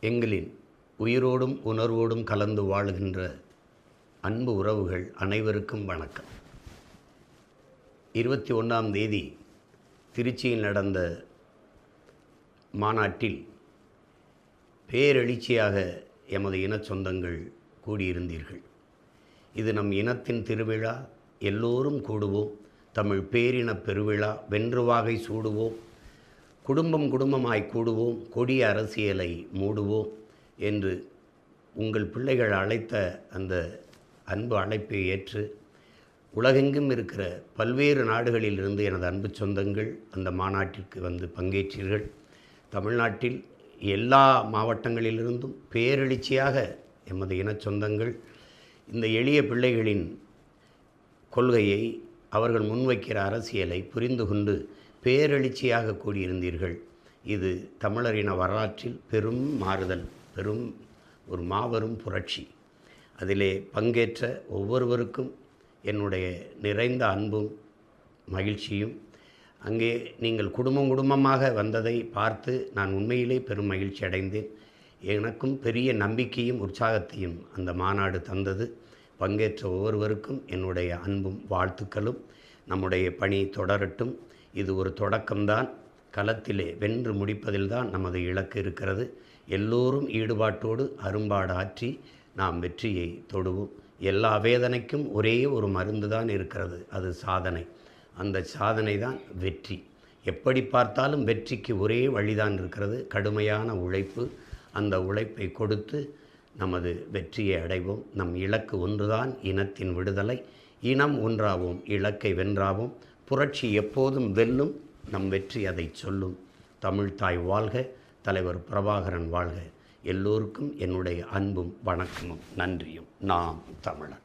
எங்களின் உயிரோடும் உணர்வோடும் கலந்து வாழ்கின்ற அன்பு உறவுகள் அனைவருக்கும் வணக்கம். 21ஆம் தேதி திருச்சியில் நடந்த மாநாட்டில் பேரெழுச்சியாக எமது இன சொந்தங்கள் கூடியிருந்தீர்கள். இது நம் இனத்தின் திருவிழா. எல்லோரும் கூடுவோம். தமிழ் பேரின பெருவிழா. வென்றுவாகை சூடுவோம். குடும்பம் குடும்பமாய் கூடுவோம். கொடிய அரசியலை மூடுவோம் என்று உங்கள் பிள்ளைகள் அழைத்த அந்த அன்பு அழைப்பை ஏற்று உலகெங்கும் இருக்கிற பல்வேறு நாடுகளிலிருந்து எனது அன்பு சொந்தங்கள் அந்த மாநாட்டிற்கு வந்து பங்கேற்றீர்கள். தமிழ்நாட்டில் எல்லா மாவட்டங்களிலிருந்தும் பேரெழுச்சியாக எமது இன சொந்தங்கள் இந்த எளிய பிள்ளைகளின் கொள்கையை, அவர்கள் முன்வைக்கிற அரசியலை புரிந்து கொண்டு பேரெழுச்சியாக கூடியிருந்தீர்கள். இது தமிழரின வரலாற்றில் பெரும் மாறுதல், பெரும் ஒரு மாபெரும் புரட்சி. அதிலே பங்கேற்ற ஒவ்வொருவருக்கும் என்னுடைய நிறைந்த அன்பும் மகிழ்ச்சியும். அங்கே நீங்கள் குடும்பம் குடும்பமாக வந்ததை பார்த்து நான் உண்மையிலே பெரும் மகிழ்ச்சி அடைந்தேன். எனக்கும் பெரிய நம்பிக்கையும் உற்சாகத்தையும் அந்த மாநாடு தந்தது. பங்கேற்ற ஒவ்வொருவருக்கும் என்னுடைய அன்பும் வாழ்த்துக்களும். நம்முடைய பணி தொடரட்டும். இது ஒரு தொடக்கம்தான். களத்திலே வென்று முடிப்பதில்தான் நமது இலக்கு இருக்கிறது. எல்லோரும் ஈடுபாட்டோடு அரும்பாடு ஆற்றி நாம் வெற்றியை தொடுவோம். எல்லா வேதனைக்கும் ஒரே ஒரு மருந்து தான் இருக்கிறது, அது சாதனை. அந்த சாதனை தான் வெற்றி. எப்படி பார்த்தாலும் வெற்றிக்கு ஒரே வழிதான் இருக்கிறது, கடுமையான உழைப்பு. அந்த உழைப்பை கொடுத்து நமது வெற்றியை அடைவோம். நம் இலக்கு ஒன்றுதான், இனத்தின் விடுதலை. இனம் ஒன்றாவோம், இலக்கை வென்றாவோம். புரட்சி எப்போதும் வெல்லும். நம் வெற்றி அதை சொல்லும். தமிழ்தாய் வாழ்க. தலைவர் பிரபாகரன் வாழ்க. எல்லோருக்கும் என்னுடைய அன்பும் வணக்கமும் நன்றியும். நாம் தமிழர்.